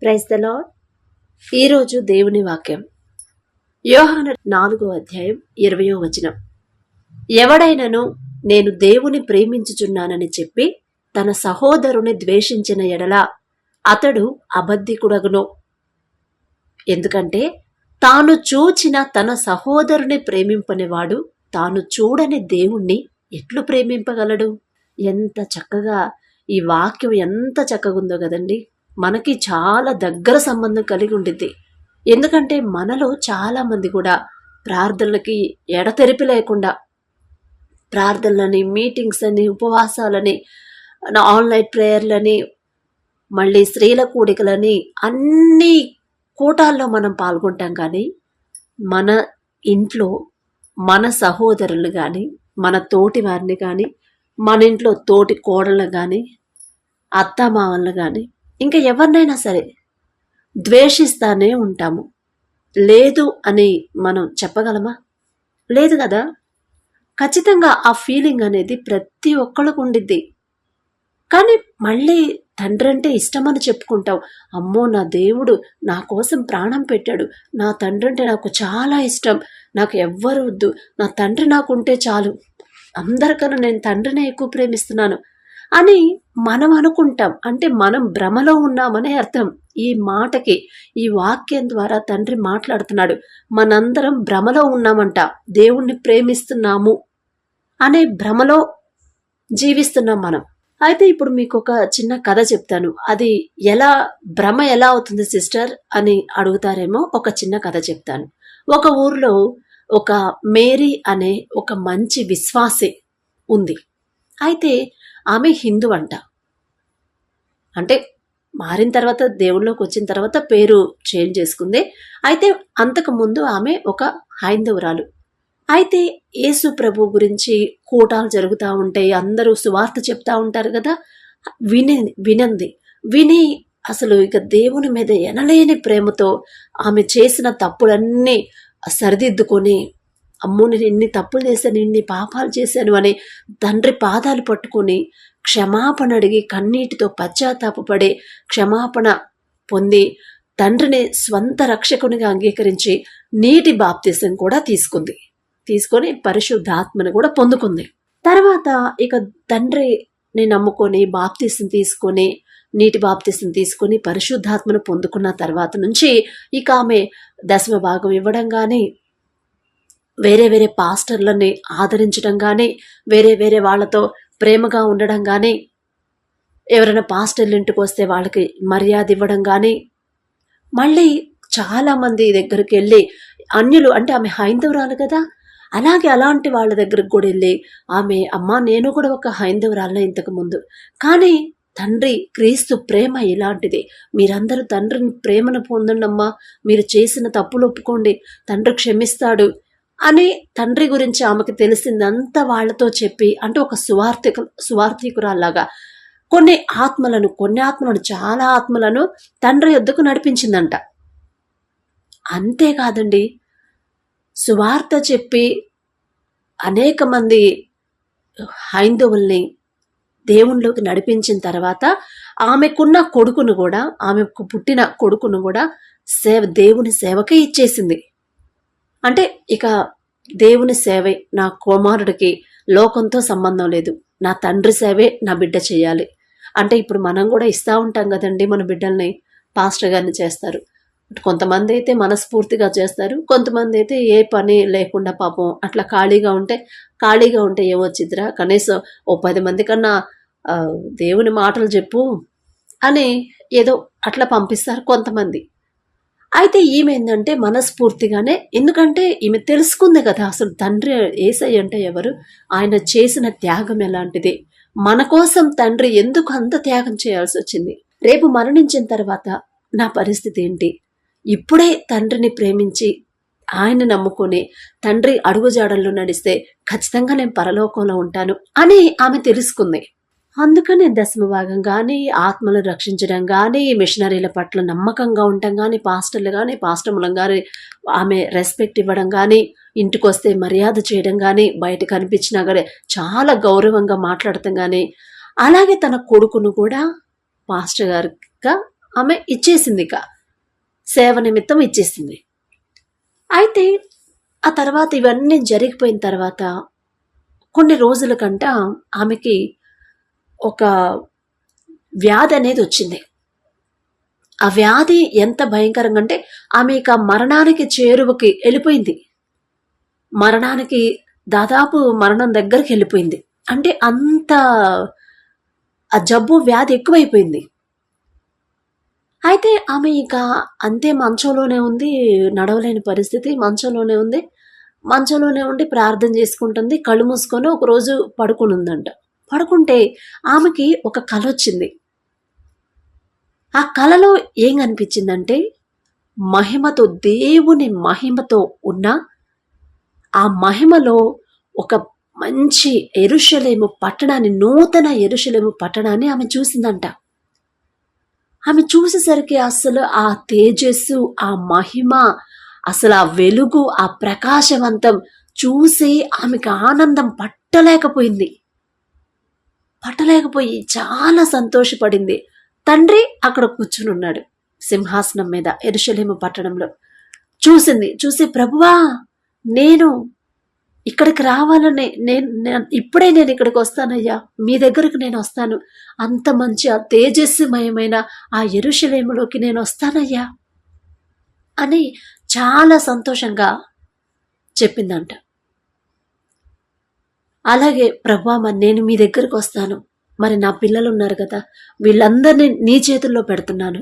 Praise the lord. ఈరోజు దేవుని వాక్యం యోహాను 4:20. ఎవడైనను నేను దేవుని ప్రేమించుచున్నానని చెప్పి తన సహోదరుని ద్వేషించిన ఎడల అతడు అబద్ధికుడగును. ఎందుకంటే తాను చూచిన తన సహోదరుని ప్రేమింపనివాడు తాను చూడని దేవుణ్ణి ఎట్లు ప్రేమింపగలడు? ఎంత చక్కగా ఈ వాక్యం ఎంత చక్కగా ఉందో కదండి. మనకి చాలా దగ్గర సంబంధం కలిగి ఉండిద్ది. ఎందుకంటే మనలో చాలా మంది కూడా ప్రార్థనలకి ఎడతెరిపి లేకుండా ప్రార్థనలని, మీటింగ్స్ అని, ఉపవాసాలని, ఆన్లైన్ ప్రేయర్లని, మళ్ళీ స్త్రీల కూడికలని, అన్ని కూటాల్లో మనం పాల్గొంటాం. కానీ మన ఇంట్లో మన సహోదరులు కానీ, మన తోటి వారిని కానీ, మన ఇంట్లో తోటి కోడళ్ళు కానీ, అత్తామామలను కానీ, ఇంకా ఎవరినైనా సరే ద్వేషిస్తానే ఉంటాము. లేదు అని మనం చెప్పగలమా? లేదు కదా. ఖచ్చితంగా ఆ ఫీలింగ్ అనేది ప్రతి ఒక్కళ్ళకు ఉండిద్ది. కానీ మళ్ళీ తండ్రి అంటే ఇష్టమని చెప్పుకుంటావు. అమ్మో, నా దేవుడు నా కోసం ప్రాణం పెట్టాడు, నా తండ్రి అంటే నాకు చాలా ఇష్టం, నాకు ఎవ్వరు వద్దు, నా తండ్రి నాకుంటే చాలు, అందరికన్నా నేను తండ్రినే ఎక్కువ ప్రేమిస్తున్నాను అని మనం అనుకుంటాం. అంటే మనం భ్రమలో ఉన్నామనే అర్థం ఈ మాటకి. ఈ వాక్యం ద్వారా తండ్రి మాట్లాడుతున్నాడు. మనందరం భ్రమలో ఉన్నామంట. దేవుణ్ణి ప్రేమిస్తున్నాము అనే భ్రమలో జీవిస్తున్నాం మనం. అయితే ఇప్పుడు మీకు ఒక చిన్న కథ చెప్తాను. అది భ్రమ ఎలా అవుతుంది సిస్టర్ అని అడుగుతారేమో. ఒక చిన్న కథ చెప్తాను. ఒక ఊర్లో ఒక మేరీ అనే ఒక మంచి విశ్వాసి ఉంది. అయితే ఆమె హిందూ అంట. అంటే మారిన తర్వాత, దేవుళ్ళలోకి వచ్చిన తర్వాత పేరు చేంజ్ చేసుకుంది. అయితే అంతకు ముందు ఆమె ఒక హైందవురాలు. అయితే యేసు ప్రభు గురించి కూటాలు జరుగుతూ ఉంటాయి, అందరూ సువార్త చెప్తా ఉంటారు కదా. విని అసలు ఇక దేవుని మీద ఎనలేని ప్రేమతో ఆమె చేసిన తప్పులన్నీ సరిదిద్దుకొని, అమ్మో నేను ఇన్ని తప్పులు చేశాను, ఇన్ని పాపాలు చేశాను అని తండ్రి పాదాలు పట్టుకొని క్షమాపణ అడిగి కన్నీటితో పశ్చాత్తాపపడి క్షమాపణ పొంది తండ్రిని స్వంత రక్షకునిగా అంగీకరించి నీటి బాప్తిసం కూడా తీసుకొని పరిశుద్ధాత్మను కూడా పొందుకుంది. తర్వాత ఇక తండ్రిని నమ్ముకొని బాప్తిసం తీసుకొని, నీటి బాప్తిసం తీసుకొని పరిశుద్ధాత్మను పొందుకున్న తర్వాత నుంచి ఇక ఆమె దశమ భాగం ఇవ్వడం కానీ, వేరే వేరే పాస్టర్లని ఆదరించడం కానీ, వేరే వాళ్ళతో ప్రేమగా ఉండడం కానీ, ఎవరైనా పాస్టర్లు ఇంటికి వస్తే వాళ్ళకి మర్యాద ఇవ్వడం కానీ, మళ్ళీ చాలామంది దగ్గరికి వెళ్ళి అన్యులు, అంటే ఆమె హైందవురాలు కదా, అలాంటి వాళ్ళ దగ్గరకు కూడా వెళ్ళి ఆమె, అమ్మా నేను కూడా ఒక హైందవురాలనే ఇంతకు ముందు, కానీ తండ్రి క్రీస్తు ప్రేమ ఇలాంటిది, మీరందరూ తండ్రిని ప్రేమను పొందండి అమ్మా, మీరు చేసిన తప్పులు ఒప్పుకోండి, తండ్రి క్షమిస్తాడు అని తండ్రి గురించి ఆమెకు తెలిసిందంతా వాళ్ళతో చెప్పి, అంటే ఒక సువార్థికురాల్లాగా కొన్ని ఆత్మలను చాలా ఆత్మలను తండ్రి యొద్దకు నడిపించిందంట. అంతేకాదండి, సువార్త చెప్పి అనేక మంది హైందవుల్ని దేవునిలోకి నడిపించిన తర్వాత ఆమెకున్న కొడుకును కూడా, ఆమెకు పుట్టిన కొడుకును కూడా దేవుని సేవకే ఇచ్చేసింది. అంటే ఇక దేవుని సేవే నా కుమారుడికి, లోకంతో సంబంధం లేదు, నా తండ్రి సేవే నా బిడ్డ చేయాలి అంటే, ఇప్పుడు మనం కూడా ఇస్తూ ఉంటాం కదండి మన బిడ్డల్ని. పాస్టర్ గారిని చేస్తారు, కొంతమంది అయితే మనస్ఫూర్తిగా చేస్తారు, కొంతమంది అయితే ఏ పని లేకుండా పాపం అట్లా ఖాళీగా ఉంటే ఏమొచ్చిద్దిరా, కనీసం ఓ 10 మంది కన్నా దేవుని మాటలు చెప్పు అని ఏదో అట్లా పంపిస్తారు కొంతమంది. అయితే ఈమె ఏంటంటే మనస్ఫూర్తిగానే, ఎందుకంటే ఈమె తెలుసుకుంది కదా అసలు తండ్రి యేసయ్య అంటే ఎవరు, ఆయన చేసిన త్యాగం ఎలాంటిది, మన కోసం తండ్రి ఎందుకు అంత త్యాగం చేయాల్సి వచ్చింది, రేపు మరణించిన తర్వాత నా పరిస్థితి ఏంటి, ఇప్పుడే తండ్రిని ప్రేమించి ఆయన నమ్ముకొని తండ్రి అడుగుజాడల్లో నడిస్తే ఖచ్చితంగా నేను పరలోకంలో ఉంటాను అని ఆమె తెలుసుకుంది. అందుకనే దశమ భాగం కానీ, ఆత్మలను రక్షించడం కానీ, మిషనరీల పట్ల నమ్మకంగా ఉండటం కానీ, పాస్టర్లు కానీ, పాస్టర్ములం కానీ ఆమె రెస్పెక్ట్ ఇవ్వడం కానీ, ఇంటికి వస్తే మర్యాద చేయడం కానీ, బయట కనిపించినా కానీ చాలా గౌరవంగా మాట్లాడటం కానీ, అలాగే తన కొడుకును కూడా పాస్టర్ గారిగా ఆమె ఇచ్చేసింది, ఇక సేవ నిమిత్తం ఇచ్చేసింది. అయితే ఆ తర్వాత ఇవన్నీ జరిగిపోయిన తర్వాత కొన్ని రోజుల కంట ఆమెకి ఒక వ్యాధి అనేది వచ్చింది. ఆ వ్యాధి ఎంత భయంకరంగా అంటే ఆమె ఇక మరణానికి చేరువకి వెళ్ళిపోయింది. మరణానికి దాదాపు మరణం దగ్గరికి వెళ్ళిపోయింది. అంటే అంత ఆ జబ్బు వ్యాధి ఎక్కువైపోయింది. అయితే ఆమె ఇక అంతే మంచంలోనే ఉంది, నడవలేని పరిస్థితి, మంచంలోనే ఉండి ప్రార్థన చేసుకుంటుంది. కళ్ళు మూసుకొని ఒకరోజు పడుకుని ఉందంట. పడుకుంటే ఆమెకి ఒక కల వచ్చింది. ఆ కలలో ఏం కనిపించిందంటే మహిమతో, దేవుని మహిమతో ఉన్న ఆ మహిమలో ఒక మంచి యెరూషలేము పట్టణాన్ని, నూతన యెరూషలేము పట్టణాన్ని ఆమె చూసిందంట. ఆమె చూసేసరికి అసలు ఆ తేజస్సు, ఆ మహిమ, అసలు ఆ వెలుగు, ఆ ప్రకాశవంతం చూసి ఆమెకు ఆనందం పట్టలేకపోయి చాలా సంతోషపడింది. తండ్రి అక్కడ కూర్చుని ఉన్నాడు సింహాసనం మీద యెరూషలేము పట్టణంలో. చూసి ప్రభువా, నేను ఇక్కడికి రావాలని ఇప్పుడే నేను ఇక్కడికి వస్తానయ్యా, మీ దగ్గరకు నేను వస్తాను, అంత మంచి ఆ తేజస్సుమయమైన ఆ యెరూషలేములోకి నేను వస్తానయ్యా అని చాలా సంతోషంగా చెప్పిందంట. అలాగే ప్రభువా, మరి నేను మీ దగ్గరకు వస్తాను, మరి నా పిల్లలు ఉన్నారు కదా, వీళ్ళందరినీ నీ చేతుల్లో పెడుతున్నాను,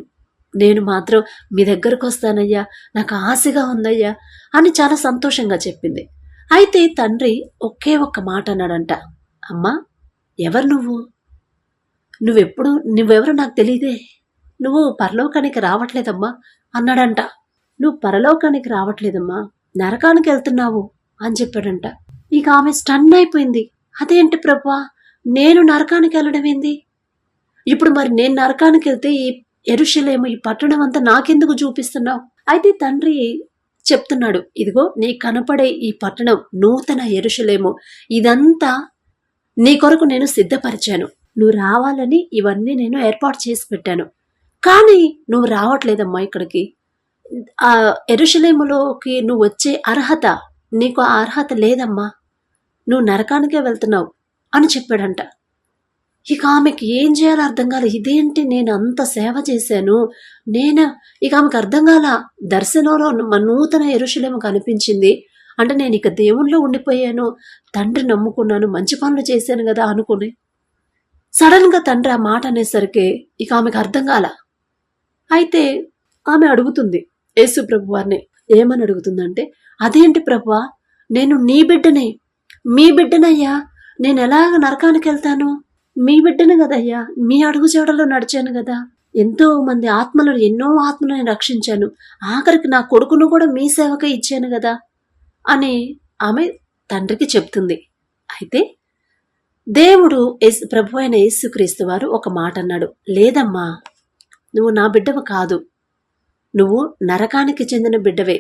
నేను మాత్రం మీ దగ్గరకు వస్తానయ్యా, నాకు ఆశగా ఉందయ్యా అని చాలా సంతోషంగా చెప్పింది. అయితే తండ్రి ఒకే ఒక్క మాట అన్నాడంట, అమ్మా, ఎవరు నువ్వెవరు నాకు తెలియదే, నువ్వు పరలోకానికి రావట్లేదమ్మా అన్నాడంట. నువ్వు పరలోకానికి రావట్లేదమ్మా, నరకానికి వెళ్తున్నావు అని చెప్పాడంట. ఇక ఆమె స్టన్ అయిపోయింది. అదేంటి ప్రభువా, నేను నరకానికి వెళ్ళడం ఏంది? ఇప్పుడు మరి నేను నరకానికి వెళ్తే ఈ యెరూషలేము, ఈ పట్టణం అంతా నాకెందుకు చూపిస్తున్నావు? అయితే తండ్రి చెప్తున్నాడు, ఇదిగో నీ కనపడే ఈ పట్టణం నూతన యెరూషలేము, ఇదంతా నీ కొరకు నేను సిద్ధపరిచాను, నువ్వు రావాలని ఇవన్నీ నేను ఏర్పాటు చేసి పెట్టాను, కానీ నువ్వు రావట్లేదమ్మా ఇక్కడికి. ఆ యెరూషలేములోకి నువ్వు వచ్చే అర్హత, నీకు ఆ అర్హత లేదమ్మా, నువ్వు నరకానికే వెళ్తున్నావు అని చెప్పాడంట. ఇక ఆమెకి ఏం చేయాలో అర్థం కాలే. ఇదేంటి, నేను అంత సేవ చేశాను, ఇక ఆమెకు అర్థం కాల. దర్శనంలో నూతన యెరూషలేము కనిపించింది అంటే నేను ఇక దేవుణ్ణిలో ఉండిపోయాను, తండ్రి నమ్ముకున్నాను, మంచి పనులు చేశాను కదా అనుకుని, సడన్ గా తండ్రి ఆ మాట అనేసరికి ఇక ఆమెకు అర్థం కాల. అయితే ఆమె అడుగుతుంది యేసు ప్రభు వారిని. ఏమని అడుగుతుందంటే, అదేంటి ప్రభువా, నేను నీ బిడ్డనే, మీ బిడ్డనయ్యా, నేను ఎలాగ నరకానికి వెళ్తాను? మీ బిడ్డను కదయ్యా, మీ అడుగు జాడలో నడిచాను కదా, ఎన్నో ఆత్మలను రక్షించాను, ఆఖరికి నా కొడుకును కూడా మీ సేవకే ఇచ్చాను కదా అని ఆమె తండ్రికి చెప్తుంది. అయితే దేవుడు ప్రభు అయిన యేసుక్రీస్తు వారు ఒక మాట అన్నాడు, లేదమ్మా, నువ్వు నా బిడ్డవు కాదు, నువ్వు నరకానికి చెందిన బిడ్డవే.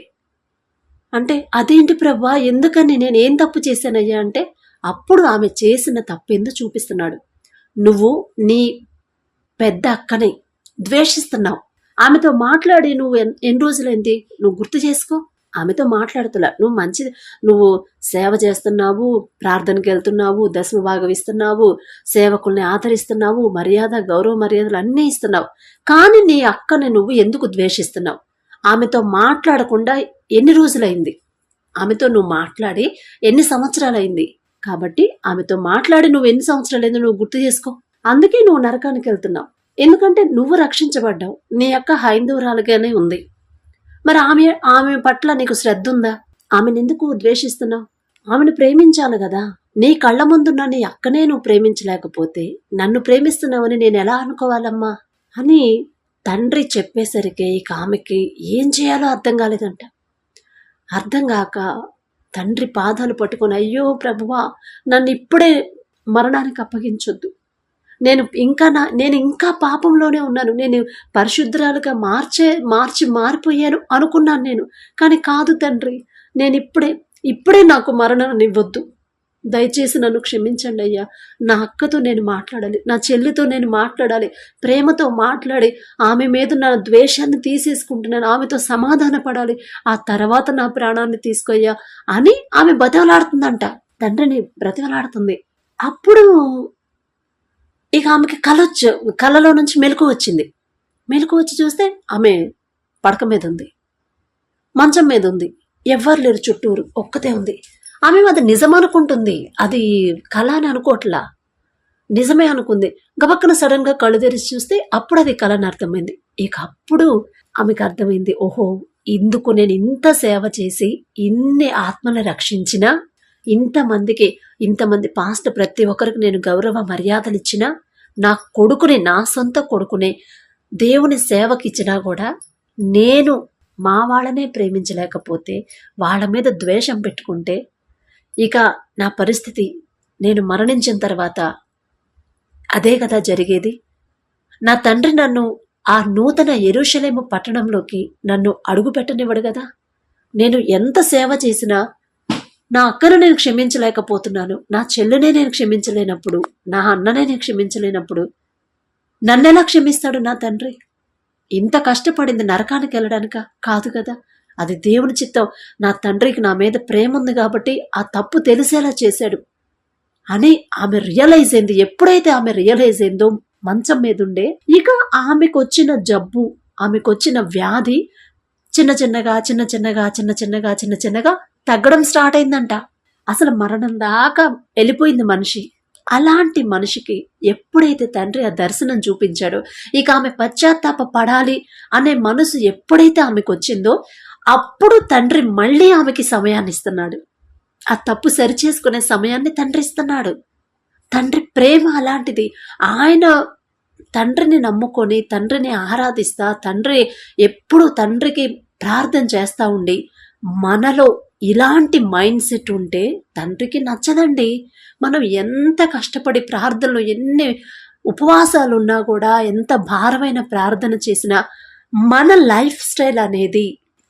అంటే అదేంటి ప్రభువా, ఎందుకని, నేను ఏం తప్పు చేశానయ్యా అంటే, అప్పుడు ఆమె చేసిన తప్పెందు చూపిస్తున్నాడు. నువ్వు నీ పెద్ద అక్కని ద్వేషిస్తున్నావు, ఆమెతో మాట్లాడి నువ్వు ఎన్ని రోజులైంది, నువ్వు గుర్తు చేసుకో. ఆమెతో మాట్లాడుతున్నా, నువ్వు సేవ చేస్తున్నావు, ప్రార్థనకి వెళ్తున్నావు, దశమ భాగం ఇస్తున్నావు, సేవకుల్ని ఆదరిస్తున్నావు, గౌరవ మర్యాదలు అన్నీ ఇస్తున్నావు, కానీ నీ అక్కని నువ్వు ఎందుకు ద్వేషిస్తున్నావు? ఆమెతో మాట్లాడకుండా ఎన్ని రోజులైంది? ఆమెతో నువ్వు మాట్లాడి ఎన్ని సంవత్సరాలైంది? కాబట్టి ఆమెతో మాట్లాడి నువ్వు ఎన్ని సంవత్సరాలైందో నువ్వు గుర్తు చేసుకో. అందుకే నువ్వు నరకానికి వెళ్తున్నావు, ఎందుకంటే నువ్వు రక్షించబడ్డావు, నీ అక్క హైందవురాలుగానే ఉంది, మరి ఆమె పట్ల నీకు శ్రద్ధ ఉందా? ఆమెను ఎందుకు ద్వేషిస్తున్నావు? ఆమెను ప్రేమించాలి కదా. నీ కళ్ళ ముందున్న నీ అక్కనే నువ్వు ప్రేమించలేకపోతే నన్ను ప్రేమిస్తున్నావని నేను ఎలా అనుకోవాలమ్మా అని తండ్రి చెప్పేసరికి ఇక ఆమెకి ఏం చేయాలో అర్థం కాలేదంట. అర్థం కాక తండ్రి పాదాలు పట్టుకొని, అయ్యో ప్రభువా, నన్ను ఇప్పుడే మరణానికి అప్పగించొద్దు, నేను ఇంకా పాపంలోనే ఉన్నాను, నేను పరిశుద్ధురాలుగా మారిపోయాను అనుకున్నాను నేను, కానీ కాదు తండ్రి, నేను ఇప్పుడే నాకు మరణాన్ని ఇవ్వద్దు, దయచేసి నన్ను క్షమించండి అయ్యా. నా అక్కతో నేను మాట్లాడాలి, నా చెల్లితో నేను మాట్లాడాలి, ప్రేమతో మాట్లాడి ఆమె మీద నా ద్వేషాన్ని తీసేసుకుంటున్నాను, ఆమెతో సమాధాన పడాలి, ఆ తర్వాత నా ప్రాణాన్ని తీసుకోయ్యా అని ఆమె బతిమలాడుతుందంట. తండ్రిని బ్రతిమలాడుతుంది. అప్పుడు ఇక ఆమెకి కలలో నుంచి మెలకు వచ్చింది. మెలకు వచ్చి చూస్తే ఆమె పడక మీద ఉంది, మంచం మీద ఉంది, ఎవ్వరు లేరు చుట్టూరు, ఒక్కతే ఉంది. ఆమె అది నిజం అనుకుంటుంది, అది కళ అని అనుకోవట్లా, నిజమే అనుకుంది. గబక్కన సడన్ గా కళ్ళు తెరిచి చూస్తే అప్పుడు అది కళ అని అర్థమైంది. ఇక అప్పుడు ఆమెకు అర్థమైంది, ఓహో, ఇందుకు నేను ఇంత సేవ చేసి ఇన్ని ఆత్మలను రక్షించినా, ఇంతమంది పాస్ట్ ప్రతి ఒక్కరికి నేను గౌరవ మర్యాదలు ఇచ్చినా, నా కొడుకుని, నా సొంత కొడుకునే దేవుని సేవకిచ్చినా కూడా నేను మా వాళ్ళనే ప్రేమించలేకపోతే, వాళ్ళ మీద ద్వేషం పెట్టుకుంటే ఇక నా పరిస్థితి నేను మరణించిన తర్వాత అదే కదా జరిగేది. నా తండ్రి నన్ను ఆ నూతన యెరూషలేము పట్టణంలోకి నన్ను అడుగు పెట్టనివ్వడు కదా. నేను ఎంత సేవ చేసినా నా అక్కను నేను క్షమించలేకపోతున్నాను, నా చెల్లినే నేను క్షమించలేనప్పుడు, నా అన్ననే నేను క్షమించలేనప్పుడు నన్నెలా క్షమిస్తాడు నా తండ్రి? ఇంత కష్టపడింది నరకానికి వెళ్ళడానిక కాదు కదా. అది దేవుని చిత్తం. నా తండ్రికి నా మీద ప్రేమ ఉంది కాబట్టి ఆ తప్పు తెలిసేలా చేశాడు అని ఆమె రియలైజ్ అయింది. ఎప్పుడైతే ఆమె రియలైజ్ అయిందో మంచం మీద ఉండే, ఇక ఆమెకు వచ్చిన జబ్బు, ఆమెకు వచ్చిన వ్యాధి చిన్న చిన్నగా తగ్గడం స్టార్ట్ అయిందంట. అసలు మరణం దాకా వెళ్ళిపోయింది మనిషి. అలాంటి మనిషికి ఎప్పుడైతే తండ్రి ఆ దర్శనం చూపించాడో, ఇక ఆమె పశ్చాత్తాప పడాలి అనే మనసు ఎప్పుడైతే ఆమెకు వచ్చిందో అప్పుడు తండ్రి మళ్ళీ ఆమెకి సమయాన్ని ఇస్తున్నాడు. ఆ తప్పు సరిచేసుకునే సమయాన్ని తండ్రి ఇస్తున్నాడు. తండ్రి ప్రేమ అలాంటిది. ఆయన తండ్రిని నమ్ముకొని, తండ్రిని ఆరాధిస్తా, తండ్రి ఎప్పుడు తండ్రికి ప్రార్థన చేస్తా ఉండి, మనలో ఇలాంటి మైండ్ సెట్ ఉంటే తండ్రికి నచ్చదండి. మనం ఎంత కష్టపడి ప్రార్థనలు, ఎన్ని ఉపవాసాలు ఉన్నా కూడా, ఎంత భారమైన ప్రార్థన చేసినా మన లైఫ్ స్టైల్ అనేది,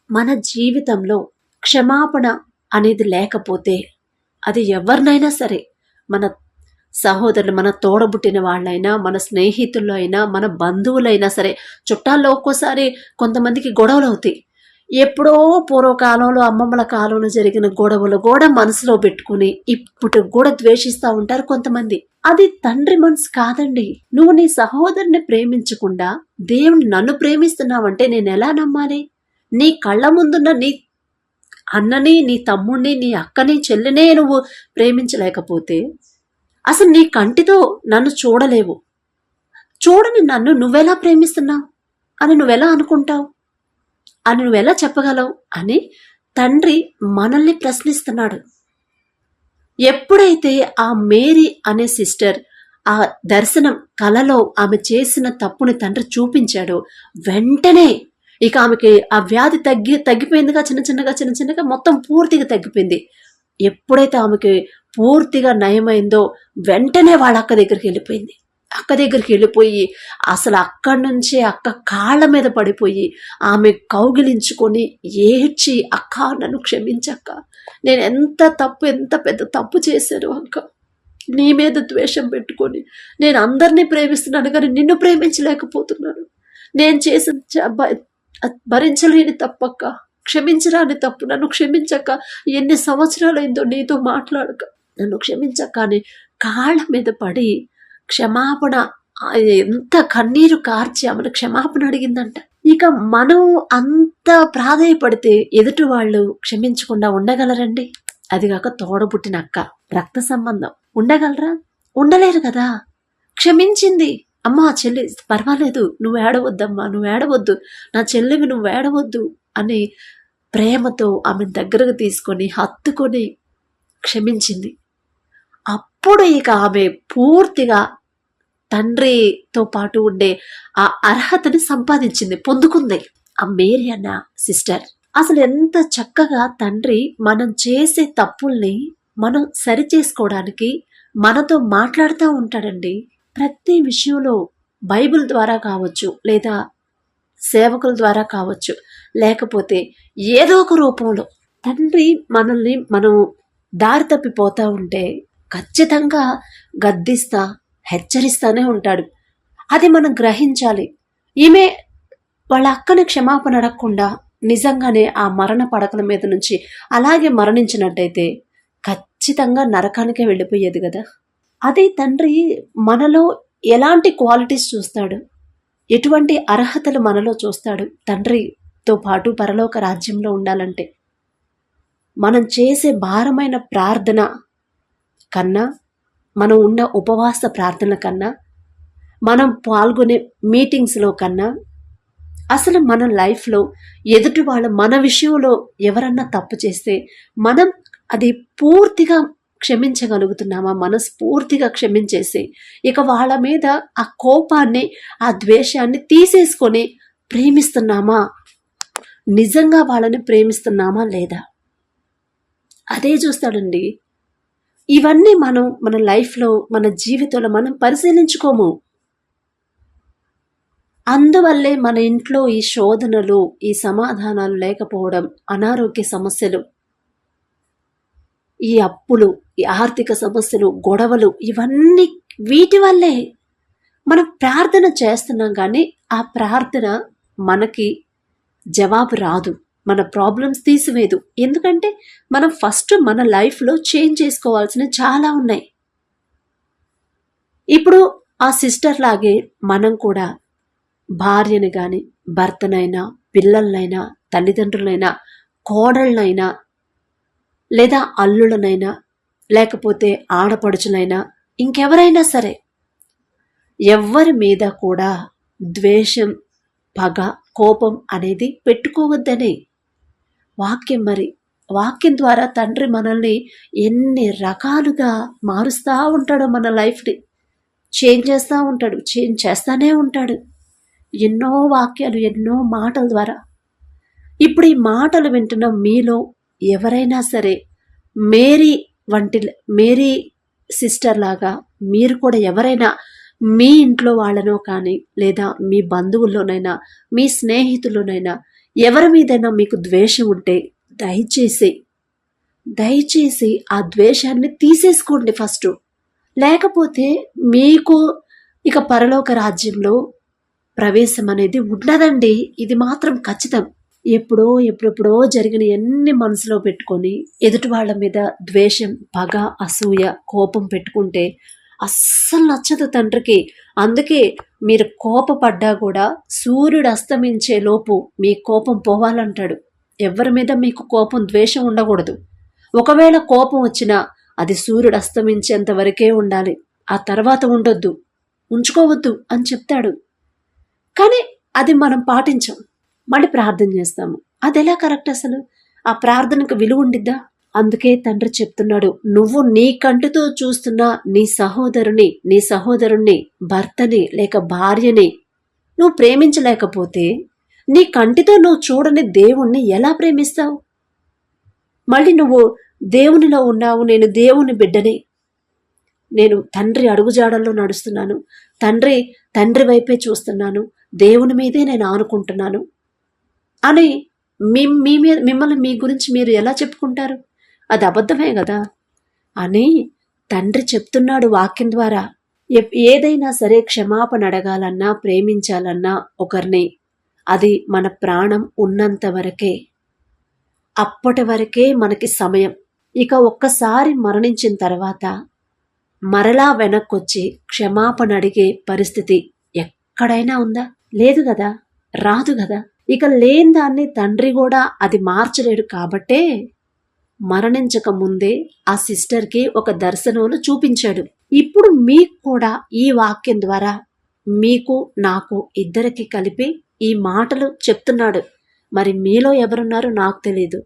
మన జీవితంలో క్షమాపణ అనేది లేకపోతే అది ఎవరినైనా సరే, మన సహోదరులు, మన తోడబుట్టిన వాళ్ళైనా, మన స్నేహితుల్లో అయినా, మన బంధువులైనా సరే, చుట్టాల్లో ఒక్కోసారి కొంతమందికి గొడవలు అవుతాయి. ఎప్పుడో పూర్వకాలంలో అమ్మమ్మల కాలంలో జరిగిన గొడవలు కూడా మనసులో పెట్టుకుని ఇప్పుడు కూడా ద్వేషిస్తూ ఉంటారు కొంతమంది. అది తండ్రి మనసు కాదండి. నువ్వు నీ సహోదరుని ప్రేమించకుండా దేవుని నన్ను ప్రేమిస్తున్నావంటే నేను ఎలా నమ్మాలి? నీ కళ్ళ ముందున్న నీ అన్నని, నీ తమ్ముడిని, నీ అక్కని, చెల్లినే నువ్వు ప్రేమించలేకపోతే అసలు నీ కంటితో నన్ను చూడలేవు. చూడని నన్ను నువ్వెలా ప్రేమిస్తున్నావు అని నువ్వెలా అనుకుంటావు అని నువ్వెలా చెప్పగలవు అని తండ్రి మనల్ని ప్రశ్నిస్తున్నాడు. ఎప్పుడైతే ఆ మేరీ అనే సిస్టర్ ఆ దర్శనం కలలో ఆమె చేసిన తప్పుని తండ్రి చూపించాడో, వెంటనే ఇక ఆమెకి ఆ వ్యాధి తగ్గిపోయిందిగా, చిన్నగా మొత్తం పూర్తిగా తగ్గిపోయింది. ఎప్పుడైతే ఆమెకి పూర్తిగా నయమైందో వెంటనే వాళ్ళ అక్క దగ్గరికి వెళ్ళిపోయింది. అక్క దగ్గరికి వెళ్ళిపోయి అసలు అక్కడి నుంచే అక్క కాళ్ళ మీద పడిపోయి ఆమె కౌగిలించుకొని ఏడ్చి, అక్క నన్ను క్షమించక్క, నేను ఎంత పెద్ద తప్పు చేశాను అక్క, నీ మీద ద్వేషం పెట్టుకొని నేను అందరినీ ప్రేమిస్తున్నాను కానీ నిన్ను ప్రేమించలేకపోతున్నాను, నేను చేసిన భరించలేని తప్పక్క, క్షమించరాని తప్పు, నన్ను క్షమించక్క, ఎన్ని సంవత్సరాలైందో నీతో మాట్లాడక, నన్ను క్షమించక్క అని కాళ్ళ మీద పడి క్షమాపణ, ఎంత కన్నీరు కార్చి ఆమెను క్షమాపణ అడిగిందంట. ఇక మనం అంత ప్రాధేయపడితే ఎదుటి వాళ్ళు క్షమించకుండా ఉండగలరండి? అదిగాక తోడబుట్టిన అక్క, రక్త సంబంధం, ఉండగలరా? ఉండలేరు కదా. క్షమించింది. అమ్మా చెల్లి పర్వాలేదు, నువ్వు ఏడవద్దమ్మా, నువ్వు ఏడవద్దు, నా చెల్లివి నువ్వు ఏడవద్దు అని ప్రేమతో ఆమె దగ్గరకు తీసుకొని హత్తుకొని క్షమించింది. అప్పుడు ఇక ఆమె పూర్తిగా తండ్రితో పాటు ఉండే ఆ అర్హతని సంపాదించింది, పొందుకుంది ఆ మేరీ అన్న సిస్టర్. అసలు ఎంత చక్కగా తండ్రి మనం చేసే తప్పుల్ని మనం సరి చేసుకోవడానికి మనతో మాట్లాడుతూ ఉంటాడండి. ప్రతి విషయంలో బైబిల్ ద్వారా కావచ్చు, లేదా సేవకుల ద్వారా కావచ్చు, లేకపోతే ఏదో ఒక రూపంలో తండ్రి మనం దారి తప్పిపోతూ ఉంటే ఖచ్చితంగా గద్దిస్తా, హెచ్చరిస్తానే ఉంటాడు. అది మనం గ్రహించాలి. ఈమె వాళ్ళ అక్కని క్షమాపణ అడగకుండా నిజంగానే ఆ మరణ పడకల మీద నుంచి అలాగే మరణించినట్టయితే ఖచ్చితంగా నరకానికే వెళ్ళిపోయేది కదా. అదే తండ్రి మనలో ఎలాంటి క్వాలిటీస్ చూస్తాడు, ఎటువంటి అర్హతలు మనలో చూస్తాడు తండ్రితో పాటు పరలోక రాజ్యంలో ఉండాలంటే. మనం చేసే భారమైన ప్రార్థన కన్నా, మనం ఉన్న ఉపవాస ప్రార్థన కన్నా, మనం పాల్గొనే మీటింగ్స్లో కన్నా, అసలు మన లైఫ్లో ఎదుటి వాళ్ళు మన విషయంలో ఎవరన్నా తప్పు చేస్తే మనం అది పూర్తిగా క్షమించగలుగుతున్నామా, మనస్ఫూర్తిగా క్షమించేసి ఇక వాళ్ళ మీద ఆ కోపాన్ని, ఆ ద్వేషాన్ని తీసేసుకొని ప్రేమిస్తున్నామా, నిజంగా వాళ్ళని ప్రేమిస్తున్నామా లేదా, అదే చూస్తాడండి. ఇవన్నీ మనం మన లైఫ్లో, మన జీవితంలో మనం పరిశీలించుకోము. అందువల్లే మన ఇంట్లో ఈ శోధనలు, ఈ సమాధానాలు లేకపోవడం, అనారోగ్య సమస్యలు, ఈ అప్పులు, ఈ ఆర్థిక సమస్యలు, గొడవలు, ఇవన్నీ వీటి వల్లే. మనం ప్రార్థన చేస్తున్నాం కానీ ఆ ప్రార్థన మనకి జవాబు రాదు, మన ప్రాబ్లమ్స్ తీసివేదు. ఎందుకంటే మనం ఫస్ట్ మన లైఫ్లో చేంజ్ చేసుకోవాల్సినవి చాలా ఉన్నాయి. ఇప్పుడు ఆ సిస్టర్ లాగే మనం కూడా భార్యని కానీ, భర్తనైనా, పిల్లలనైనా, తల్లిదండ్రులైనా, కోడళ్ళనైనా, లేదా అల్లులనైనా, లేకపోతే ఆడపడుచులైనా, ఇంకెవరైనా సరే ఎవ్వరి మీద కూడా ద్వేషం, పగ, కోపం అనేది పెట్టుకోవద్దనే వాక్యం. మరి వాక్యం ద్వారా తండ్రి మనల్ని ఎన్ని రకాలుగా మారుస్తూ ఉంటాడో, మన లైఫ్ని చేంజ్ చేస్తూ ఉంటాడు, చేంజ్ చేస్తూనే ఉంటాడు. ఎన్నో వాక్యాలు, ఎన్నో మాటల ద్వారా. ఇప్పుడు ఈ మాటలు వింటున్న మీలో ఎవరైనా సరే మేరీ సిస్టర్ లాగా మీరు కూడా ఎవరైనా మీ ఇంట్లో వాళ్ళనో కానీ, లేదా మీ బంధువుల్లోనైనా, మీ స్నేహితుల్లోనైనా ఎవరి మీదైనా మీకు ద్వేషం ఉంటే దయచేసి ఆ ద్వేషాన్ని తీసేసుకోండి ఫస్ట్. లేకపోతే మీకు ఇక పరలోక రాజ్యంలో ప్రవేశం అనేది ఉండదండి. ఇది మాత్రం ఖచ్చితం. ఎప్పుడెప్పుడో జరిగిన ఎన్ని మనసులో పెట్టుకొని ఎదుటి వాళ్ళ మీద ద్వేషం, పగ, అసూయ, కోపం పెట్టుకుంటే అస్సలు నచ్చదు తండ్రికి. అందుకే మీరు కోపపడ్డా కూడా సూర్యుడు అస్తమించే లోపు మీ కోపం పోవాలంటాడు. ఎవరి మీద మీకు కోపం, ద్వేషం ఉండకూడదు. ఒకవేళ కోపం వచ్చినా అది సూర్యుడు అస్తమించేంత వరకే ఉండాలి, ఆ తర్వాత ఉండొద్దు, ఉంచుకోవద్దు అని చెప్తాడు. కానీ అది మనం పాటించాం, మళ్ళీ ప్రార్థన చేస్తాము. అది ఎలా కరెక్ట్? అసలు ఆ ప్రార్థనకు విలువ ఉండిద్దా? అందుకే తండ్రి చెప్తున్నాడు, నువ్వు నీ కంటితో చూస్తున్న నీ సహోదరుణ్ణి, భర్తని లేక భార్యని నువ్వు ప్రేమించలేకపోతే నీ కంటితో నువ్వు చూడని దేవుణ్ణి ఎలా ప్రేమిస్తావు? మళ్ళీ నువ్వు దేవునిలో ఉన్నావు, నేను దేవుని బిడ్డని, నేను తండ్రి అడుగుజాడల్లో నడుస్తున్నాను, తండ్రి వైపే చూస్తున్నాను, దేవుని మీదే నేను ఆనుకుంటున్నాను అని మిమ్మల్ని మీ గురించి మీరు ఎలా చెప్పుకుంటారు? అది అబద్ధమే కదా అని తండ్రి చెప్తున్నాడు వాక్యం ద్వారా. ఏదైనా సరే క్షమాపణ అడగాలన్నా, ప్రేమించాలన్నా ఒకరిని, అది మన ప్రాణం ఉన్నంత వరకే, అప్పటి వరకే మనకి సమయం. ఇక ఒక్కసారి మరణించిన తర్వాత మరలా వెనక్కొచ్చి క్షమాపణ అడిగే పరిస్థితి ఎక్కడైనా ఉందా? లేదు కదా, రాదు కదా. ఇక లేని దాన్ని తండ్రి కూడా అది మార్చలేడు. కాబట్టే మరణించక ముందే ఆ సిస్టర్కి ఒక దర్శనంలో చూపించాడు. ఇప్పుడు మీకు కూడా ఈ వాక్యం ద్వారా మీకు, నాకు, ఇద్దరికి కలిపి ఈ మాటలు చెప్తున్నాడు. మరి మీలో ఎవరున్నారో నాకు తెలియదు.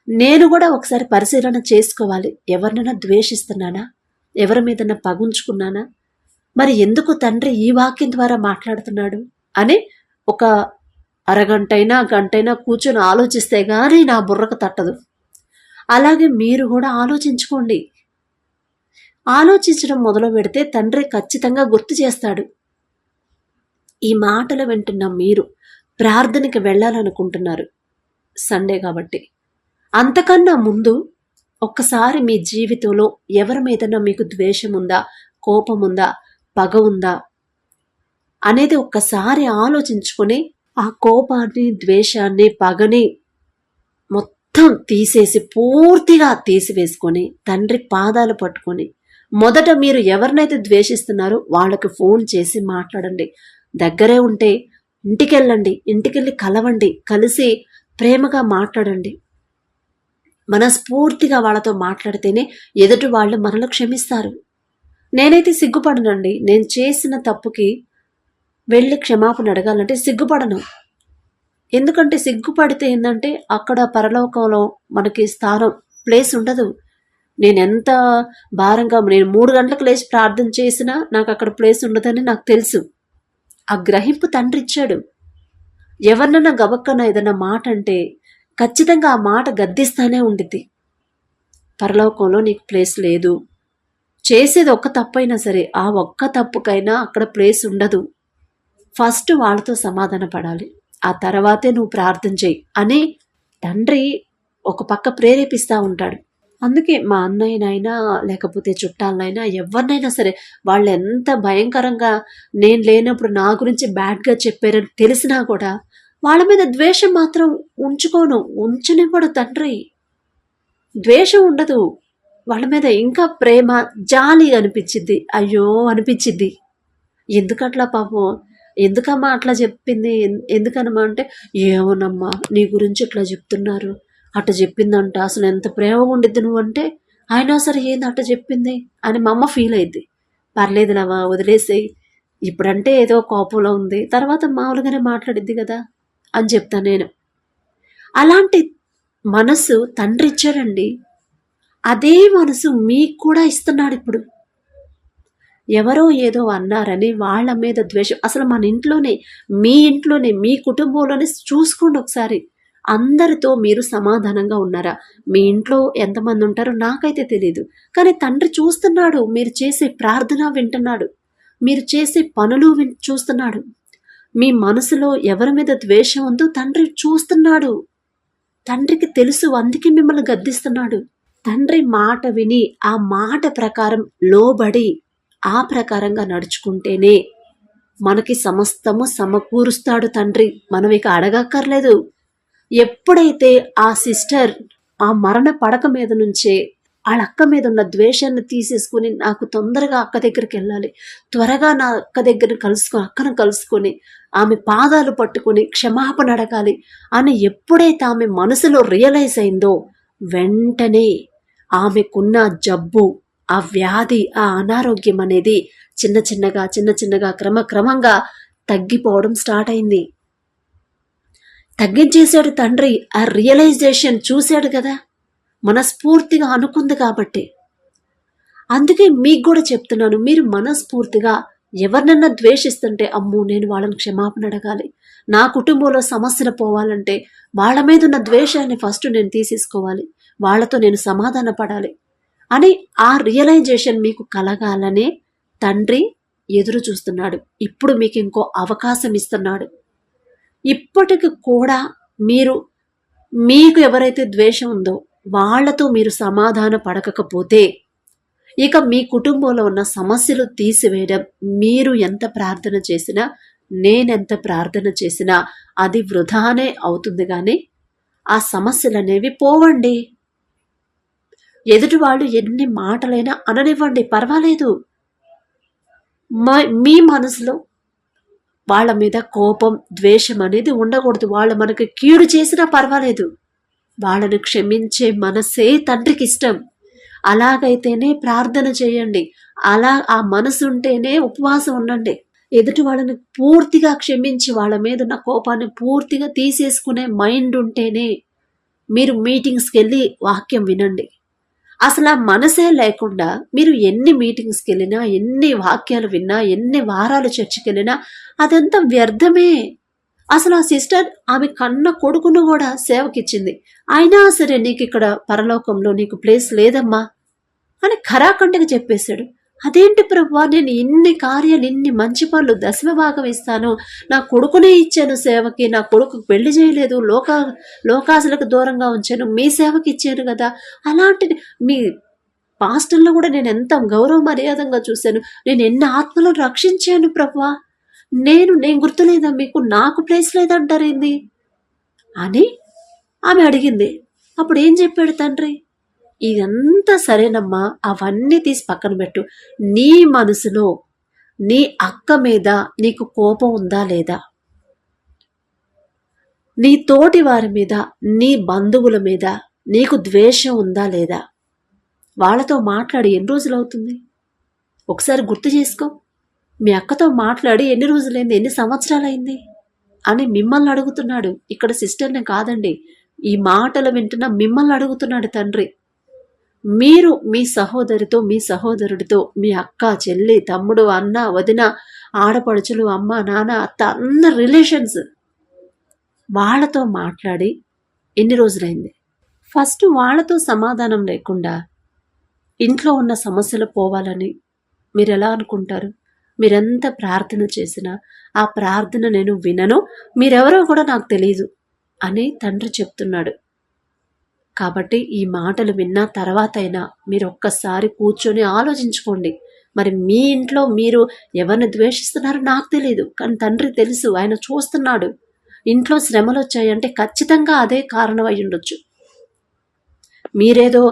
నేను కూడా ఒకసారి పరిశీలన చేసుకోవాలి. ఎవరినైనా ద్వేషిస్తున్నానా? ఎవరి మీదన్నా పగుంచుకున్నానా? మరి ఎందుకు తండ్రి ఈ వాక్యం ద్వారా మాట్లాడుతున్నాడు అని ఒక అరగంటైనా, గంటైనా కూర్చొని ఆలోచిస్తే గానీ నా బుర్రకు తట్టదు. అలాగే మీరు కూడా ఆలోచించుకోండి. ఆలోచించడం మొదలు పెడితే తండ్రి ఖచ్చితంగా గుర్తు చేస్తాడు. ఈ మాటలు వింటున్న మీరు ప్రార్థనకి వెళ్ళాలనుకుంటున్నారు, సండే కాబట్టి. అంతకన్నా ముందు ఒక్కసారి మీ జీవితంలో ఎవరి మీదన్నా మీకు ద్వేషం ఉందా, కోపం ఉందా, పగ ఉందా అనేది ఒక్కసారి ఆలోచించుకొని ఆ కోపాన్ని, ద్వేషాన్ని, పగని మొత్తం తీసేసి పూర్తిగా తీసివేసుకొని తండ్రి పాదాలు పట్టుకొని మొదట మీరు ఎవరినైతే ద్వేషిస్తున్నారో వాళ్ళకి ఫోన్ చేసి మాట్లాడండి. దగ్గరే ఉంటే ఇంటికెళ్ళండి, ఇంటికెళ్ళి కలవండి, కలిసి ప్రేమగా మాట్లాడండి. మనస్ఫూర్తిగా వాళ్ళతో మాట్లాడితేనే ఎదుటి వాళ్ళు మనలో క్షమిస్తారు. నేనైతే సిగ్గుపడనండి. నేను చేసిన తప్పుకి వెళ్ళి క్షమాపణ అడగాలంటే సిగ్గుపడను. ఎందుకంటే సిగ్గుపడితే ఏంటంటే అక్కడ పరలోకంలో మనకి స్థానం, ప్లేస్ ఉండదు. నేనెంత భారంగా నేను 3 గంటలకు లేచి ప్రార్థన చేసినా నాకు అక్కడ ప్లేస్ ఉండదని నాకు తెలుసు. ఆ గ్రహింపు తండ్రి ఇచ్చాడు. ఎవరినన్నా గబక్కన ఏదన్నా మాట అంటే ఖచ్చితంగా ఆ మాట గద్దిస్తానే ఉండిద్ది. పరలోకంలో నీకు ప్లేస్ లేదు. చేసేది ఒక్క తప్పైనా సరే ఆ ఒక్క తప్పుకైనా అక్కడ ప్లేస్ ఉండదు. ఫస్ట్ వాళ్ళతో సమాధాన పడాలి, ఆ తర్వాతే నువ్వు ప్రార్థన చేయి అని తండ్రి ఒక పక్క ప్రేరేపిస్తూ ఉంటాడు. అందుకే మా అన్నయ్యనైనా లేకపోతే చుట్టాలనైనా ఎవరినైనా సరే వాళ్ళు ఎంత భయంకరంగా నేను లేనప్పుడు నా గురించి బ్యాడ్గా చెప్పారని తెలిసినా కూడా వాళ్ళ మీద ద్వేషం మాత్రం ఉంచనివ్వడు తండ్రి. ద్వేషం ఉండదు వాళ్ళ మీద, ఇంకా ప్రేమ, జాలి అనిపించిద్ది. అయ్యో అనిపించిద్ది, ఎందుకట్లా పాపం, ఎందుకమ్మా అట్లా చెప్పింది, ఎందుకనమ్మా అంటే ఏమోనమ్మా నీ గురించి ఇట్లా చెప్తున్నారు, అట్ట చెప్పిందంట, అసలు ఎంత ప్రేమ ఉండిద్ది నువ్వంటే, అయినా సరే ఏంది అట్ట చెప్పింది అని మా అమ్మ ఫీల్ అయింది. పర్లేదులమ్మా వదిలేసేయి, ఇప్పుడంటే ఏదో కోపంలో ఉంది, తర్వాత మామూలుగానే మాట్లాడిద్ది కదా అని చెప్తాను నేను. అలాంటి మనసు తండ్రి ఇచ్చాడండి. అదే మనసు మీకు కూడా ఇస్తున్నాడు ఇప్పుడు. ఎవరో ఏదో అన్నారని వాళ్ళ మీద ద్వేషం, అసలు మన ఇంట్లోనే, మీ ఇంట్లోనే, మీ కుటుంబంలోనే చూసుకోండి ఒకసారి. అందరితో మీరు సమాధానంగా ఉన్నారా? మీ ఇంట్లో ఎంతమంది ఉంటారో నాకైతే తెలియదు, కానీ తండ్రి చూస్తున్నాడు. మీరు చేసే ప్రార్థన వింటున్నాడు, మీరు చేసే పనులు చూస్తున్నాడు. మీ మనసులో ఎవరి మీద ద్వేషం ఉందో తండ్రి చూస్తున్నాడు. తండ్రికి తెలుసు, అందుకే మిమ్మల్ని గద్దిస్తున్నాడు. తండ్రి మాట విని ఆ మాట ప్రకారం లోబడి ఆ ప్రకారంగా నడుచుకుంటేనే మనకి సమస్తము సమకూరుస్తాడు తండ్రి. మనం ఇక అడగక్కర్లేదు. ఎప్పుడైతే ఆ సిస్టర్ ఆ మరణ పడక మీద నుంచే వాళ్ళ అక్క మీద ఉన్న ద్వేషాన్ని తీసేసుకుని నాకు తొందరగా అక్క దగ్గరికి వెళ్ళాలి, త్వరగా నా అక్క దగ్గర అక్కను కలుసుకొని ఆమె పాదాలు పట్టుకొని క్షమాపణ అడగాలి అని ఎప్పుడైతే ఆమె మనసులో రియలైజ్ అయిందో వెంటనే ఆమెకున్న జబ్బు, ఆ వ్యాధి, ఆ అనారోగ్యం అనేది చిన్న చిన్నగా క్రమక్రమంగా తగ్గిపోవడం స్టార్ట్ అయింది. తగ్గించేశాడు తండ్రి. ఆ రియలైజేషన్ చూశాడు కదా, మనస్ఫూర్తిగా అనుకుంది కాబట్టి. అందుకే మీకు కూడా చెప్తున్నాను, మీరు మనస్ఫూర్తిగా ఎవరినన్నా ద్వేషిస్తుంటే అమ్మో నేను వాళ్ళని క్షమాపణ అడగాలి, నా కుటుంబంలో సమస్యలు పోవాలంటే వాళ్ళ మీద ఉన్న ద్వేషాన్ని ఫస్ట్ నేను తీసేసుకోవాలి, వాళ్ళతో నేను సమాధాన పడాలి అని ఆ రియలైజేషన్ మీకు కలగాలనే తండ్రి ఎదురు చూస్తున్నాడు. ఇప్పుడు మీకు ఇంకో అవకాశం ఇస్తున్నాడు. ఇప్పటికి కూడా మీకు ఎవరైతే ద్వేషం ఉందో వాళ్లతో మీరు సమాధాన పడకపోతే ఇక మీ కుటుంబంలో ఉన్న సమస్యలు తీసివేయడం, మీరు ఎంత ప్రార్థన చేసినా, నేనెంత ప్రార్థన చేసినా అది వృధానే అవుతుంది. కానీ ఆ సమస్యలు అనేవి పోవండి. ఎదుటి వాళ్ళు ఎన్ని మాటలైనా అననివ్వండి, పర్వాలేదు. మీ మనసులో వాళ్ళ మీద కోపం, ద్వేషం అనేది ఉండకూడదు. వాళ్ళు మనకి కీడు చేసినా పర్వాలేదు, వాళ్ళని క్షమించే మనసే తండ్రికి ఇష్టం. అలాగైతేనే ప్రార్థన చేయండి, అలా ఆ మనసు ఉంటేనే ఉపవాసం ఉండండి. ఎదుటి వాళ్ళని పూర్తిగా క్షమించి వాళ్ళ మీద ఉన్న కోపాన్ని పూర్తిగా తీసేసుకునే మైండ్ ఉంటేనే మీరు మీటింగ్స్కి వెళ్ళి వాక్యం వినండి. అసలు ఆ మనసే లేకుండా మీరు ఎన్ని మీటింగ్స్కి వెళ్ళినా, ఎన్ని వాక్యాలు విన్నా, ఎన్ని వారాలు చర్చికి వెళ్ళినా అదంతా వ్యర్థమే. అసలు ఆ సిస్టర్ ఆమె కన్న కొడుకును కూడా సేవకిచ్చింది, అయినా సరే నీకు ఇక్కడ పరలోకంలో నీకు ప్లేస్ లేదమ్మా అని ఖరాఖండిగా చెప్పేశాడు. అదేంటి ప్రభువా, నేను ఇన్ని కార్యాలు, ఇన్ని మంచి పనులు, దశమ భాగం ఇస్తాను, నా కొడుకునే ఇచ్చాను సేవకి, నా కొడుకు పెళ్లి చేయలేదు, లోకాసులకు దూరంగా ఉంచాను, మీ సేవకి ఇచ్చాను కదా, అలాంటిది మీ పాస్టర్లో కూడా నేను ఎంత గౌరవ మర్యాదంగా చూశాను, నేను ఎన్ని ఆత్మలను రక్షించాను ప్రభువా, నేను గుర్తులేదా మీకు, నాకు ప్లేస్ లేదంటారేంది అని ఆమె అడిగింది. అప్పుడు ఏం చెప్పాడు తండ్రి, ఇదంతా సరేనమ్మా, అవన్నీ తీసి పక్కన పెట్టు, నీ మనసులో నీ అక్క మీద నీకు కోపం ఉందా లేదా, నీ తోటి వారి మీద, నీ బంధువుల మీద నీకు ద్వేషం ఉందా లేదా, వాళ్ళతో మాట్లాడి ఎన్ని రోజులు అవుతుంది, ఒకసారి గుర్తు చేసుకో. మీ అక్కతో మాట్లాడి ఎన్ని రోజులైంది, ఎన్ని సంవత్సరాలైంది అని మిమ్మల్ని అడుగుతున్నాడు. ఇక్కడ సిస్టర్ని కాదండి, ఈ మాటలు వింటున్న మిమ్మల్ని అడుగుతున్నాడు తండ్రి. మీరు మీ సహోదరితో, మీ సహోదరుడితో, మీ అక్క, చెల్లి, తమ్ముడు, అన్న, వదిన, ఆడపడుచులు, అమ్మ, నాన్న, అత్త, అందరు రిలేషన్స్, వాళ్ళతో మాట్లాడి ఎన్ని రోజులైంది. ఫస్ట్ వాళ్ళతో సమాధానం లేకుండా ఇంట్లో ఉన్న సమస్యలు పోవాలని మీరు ఎలా అనుకుంటారు? మీరెంత ప్రార్థన చేసినా ఆ ప్రార్థన నేను వినను, మీరెవరో కూడా నాకు తెలియదు అని తండ్రి చెప్తున్నాడు. కాబట్టి ఈ మాటలు విన్న తర్వాత అయినా మీరు ఒక్కసారి కూర్చొని ఆలోచించుకోండి. మరి మీ ఇంట్లో మీరు ఎవరిని ద్వేషిస్తున్నారో నాకు తెలియదు, కానీ తండ్రి తెలుసు, ఆయన చూస్తున్నాడు. ఇంట్లో శ్రమలు వచ్చాయంటే ఖచ్చితంగా అదే కారణం అయి ఉండొచ్చు. మీరేదో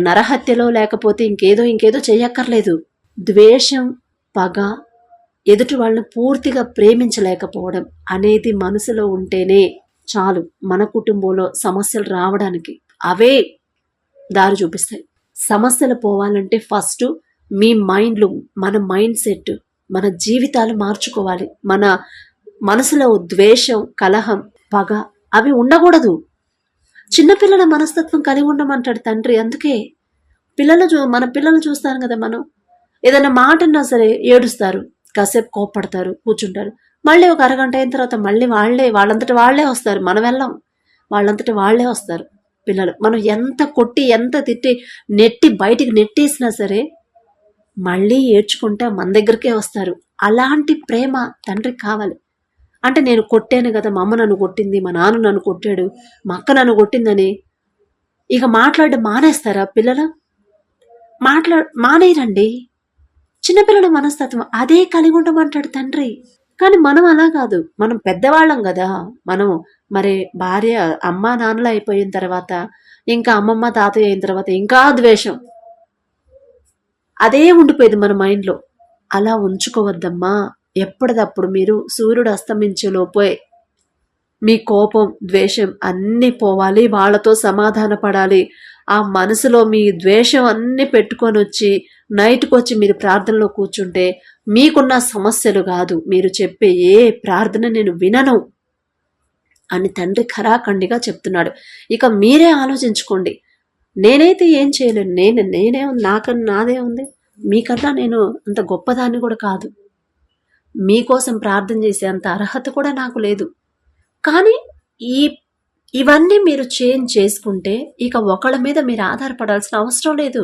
నరహత్యలో లేకపోతే ఇంకేదో చేయక్కర్లేదు. ద్వేషం, పగ, ఎదుటి వాళ్ళని పూర్తిగా ప్రేమించలేకపోవడం అనేది మనసులో ఉంటేనే చాలు మన కుటుంబంలో సమస్యలు రావడానికి. అవే దారి చూపిస్తాయి. సమస్యలు పోవాలంటే ఫస్ట్ మీ మైండ్లు, మన మైండ్ సెట్, మన జీవితాలు మార్చుకోవాలి. మన మనసులో ద్వేషం, కలహం, పగ అవి ఉండకూడదు. చిన్నపిల్లల మనస్తత్వం కలిగి ఉండమంటాడు తండ్రి. అందుకే మన పిల్లలు చూస్తాను కదా, మనం ఏదైనా మాట అన్నా సరే ఏడుస్తారు, కాసేపు కోప్పడతారు, కూర్చుంటారు. మళ్ళీ ఒక అరగంట అయిన తర్వాత మళ్ళీ వాళ్ళంతట వాళ్ళే వస్తారు. మనం వెళ్ళాం, వాళ్ళంతట వాళ్ళే వస్తారు పిల్లలు. మనం ఎంత కొట్టి, ఎంత తిట్టి, నెట్టి బయటికి నెట్టేసినా సరే మళ్ళీ ఏడ్చుకుంటా మన దగ్గరికే వస్తారు. అలాంటి ప్రేమ తండ్రికి కావాలి. అంటే నేను కొట్టాను కదా, మా అమ్మ నన్ను కొట్టింది, మా నాన్న నన్ను కొట్టాడు, మా అక్క నన్ను కొట్టిందని ఇక మాట్లాడడం మానేస్తారా పిల్లలు? మానేయరండి. చిన్నపిల్లల మనస్తత్వం అదే కలిగి ఉండమంటాడు తండ్రి. కానీ మనం అలా కాదు, మనం పెద్దవాళ్ళం కదా. మనం మరి భార్య, అమ్మ, నాన్నలు అయిపోయిన తర్వాత, ఇంకా అమ్మమ్మ, తాతయ్య అయిన తర్వాత ఇంకా ద్వేషం అదే ఉండిపోయింది మన మైండ్లో. అలా ఉంచుకోవద్దమ్మా. ఎప్పటిదప్పుడు మీరు సూర్యుడు అస్తమించేలోపే మీ కోపం, ద్వేషం అన్నీ పోవాలి. వాళ్ళతో సమాధాన పడాలి. ఆ మనసులో మీ ద్వేషం అన్నీ పెట్టుకొని వచ్చి నైట్కి వచ్చి మీరు ప్రార్థనలో కూర్చుంటే మీకున్న సమస్యలు కాదు, మీరు చెప్పే ఏ ప్రార్థన నేను వినను అని తండ్రి ఖరాఖండిగా చెప్తున్నాడు. ఇక మీరే ఆలోచించుకోండి. నేనైతే ఏం చేయలేను, నేనే నాదే ఉంది. మీకన్నా నేను అంత గొప్పదాన్ని కూడా కాదు. మీకోసం ప్రార్థన చేసే అంత అర్హత కూడా నాకు లేదు. కానీ ఇవన్నీ మీరు చేంజ్ చేసుకుంటే ఇక ఒకళ్ళ మీద మీరు ఆధారపడాల్సిన అవసరం లేదు.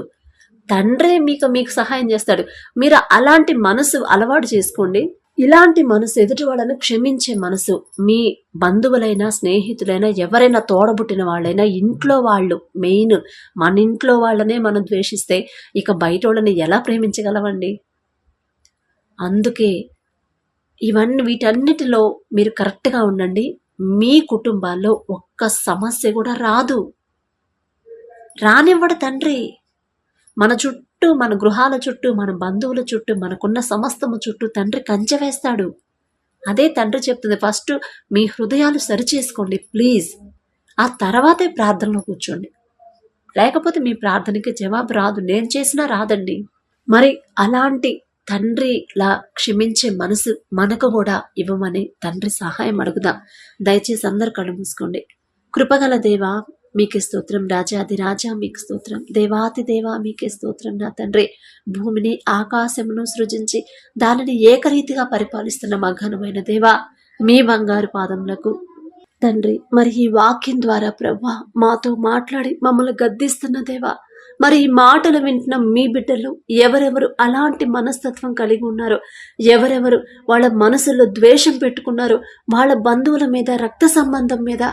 తండ్రే మీకు సహాయం చేస్తాడు. మీరు అలాంటి మనసు అలవాటు చేసుకోండి. ఇలాంటి మనసు, ఎదుటి వాళ్ళని క్షమించే మనసు, మీ బంధువులైనా, స్నేహితులైనా, ఎవరైనా తోడబుట్టిన వాళ్ళైనా, ఇంట్లో వాళ్ళు మెయిన్, మన ఇంట్లో వాళ్ళనే మనం ద్వేషిస్తే ఇక బయట వాళ్ళని ఎలా ప్రేమించగలవండి? అందుకే వీటన్నిటిలో మీరు కరెక్ట్గా ఉండండి. మీ కుటుంబాల్లో ఒక్క సమస్య కూడా రానివ్వడు తండ్రి. మన చుట్టూ, మన గృహాల చుట్టూ, మన బంధువుల చుట్టూ, మనకున్న సమస్తము చుట్టూ తండ్రి కంచె వేస్తాడు. అదే తండ్రి చెప్తుంది. ఫస్ట్ మీ హృదయాలు సరిచేసుకోండి ప్లీజ్, ఆ తర్వాతే ప్రార్థనలో కూర్చోండి. లేకపోతే మీ ప్రార్థనకి జవాబు రాదు, నేను చేసినా రాదండి. మరి అలాంటి తండ్రిలా క్షమించే మనసు మనకు కూడా ఇవ్వమని తండ్రి సహాయం అడుగుదాం. దయచేసి అందరు కళ్ళు మూసుకోండి. కృపగల దేవా మీకే స్తోత్రం, రాజాది రాజా మీకు స్తోత్రం, దేవాతి దేవా మీకే స్తోత్రం. నా తండ్రి, భూమిని ఆకాశమును సృజించి దానిని ఏకరీతిగా పరిపాలిస్తున్న మా ఘనమైన దేవా, మీ బంగారు పాదములకు తండ్రి, మరి ఈ వాక్యం ద్వారా ప్రభువా మాతో మాట్లాడి మమ్మల్ని గద్దిస్తున్న దేవా, మరి ఈ మాటలు వింటున్న మీ బిడ్డలు ఎవరెవరు అలాంటి మనస్తత్వం కలిగి ఉన్నారో, ఎవరెవరు వాళ్ళ మనసులో ద్వేషం పెట్టుకున్నారో, వాళ్ళ బంధువుల మీద, రక్త సంబంధం మీద,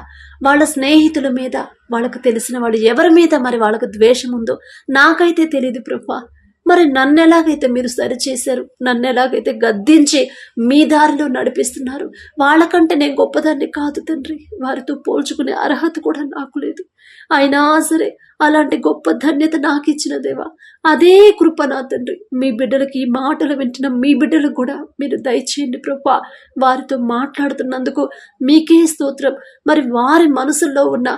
వాళ్ళ స్నేహితుల మీద, వాళ్ళకు తెలిసిన వాళ్ళు ఎవరి మీద మరి వాళ్ళకు ద్వేషం ఉందో నాకైతే తెలియదు ప్రభా. మరి నన్ను ఎలాగైతే మీరు సరిచేశారు, నన్ను ఎలాగైతే గద్దించి మీ దారిలో నడిపిస్తున్నారు, వాళ్ళకంటే నేను గొప్పదాన్ని కాదు తండ్రి. వారితో పోల్చుకునే అర్హత కూడా నాకు లేదు. అయినా సరే అలాంటి గొప్ప ధన్యత నాకు ఇచ్చిన దేవా, అదే కృప నా తండ్రి మీ బిడ్డలకి, ఈ మాటలు వింటున్న మీ బిడ్డలకు కూడా మీరు దయచేయండి ప్రభా. వారితో మాట్లాడుతున్నందుకు మీకే స్తోత్రం. మరి వారి మనసుల్లో ఉన్న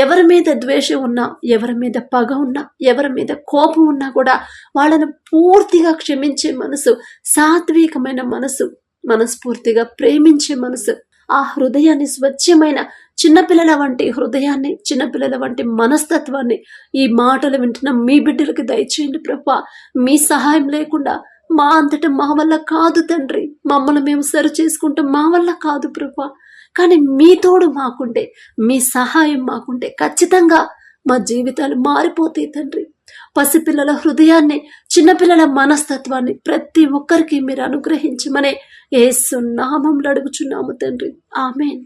ఎవరి మీద ద్వేషం ఉన్నా, ఎవరి మీద పగ ఉన్నా, ఎవరి మీద కోపం ఉన్నా కూడా వాళ్ళను పూర్తిగా క్షమించే మనసు, సాత్వికమైన మనసు, మనస్ఫూర్తిగా ప్రేమించే మనసు, ఆ హృదయాన్ని, స్వచ్ఛమైన చిన్నపిల్లల వంటి హృదయాన్ని, చిన్నపిల్లల వంటి మనస్తత్వాన్ని ఈ మాటలు వింటున్న మీ బిడ్డలకు దయచేయండి ప్రభా. మీ సహాయం లేకుండా మా అంతటా మా వల్ల కాదు తండ్రి. మమ్మల్ని మేము సరి చేసుకుంటాం, మా వల్ల కాదు ప్రభా. కానీ మీ తోడు మాకుంటే, మీ సహాయం మాకుంటే ఖచ్చితంగా మా జీవితాలు మారిపోతాయి తండ్రి. పసిపిల్లల హృదయాన్ని, చిన్నపిల్లల మనస్తత్వాన్ని ప్రతి ఒక్కరికి మీరు అనుగ్రహించమనే యేసు నామములో అడుగుచున్నాము తండ్రి. ఆమేన్.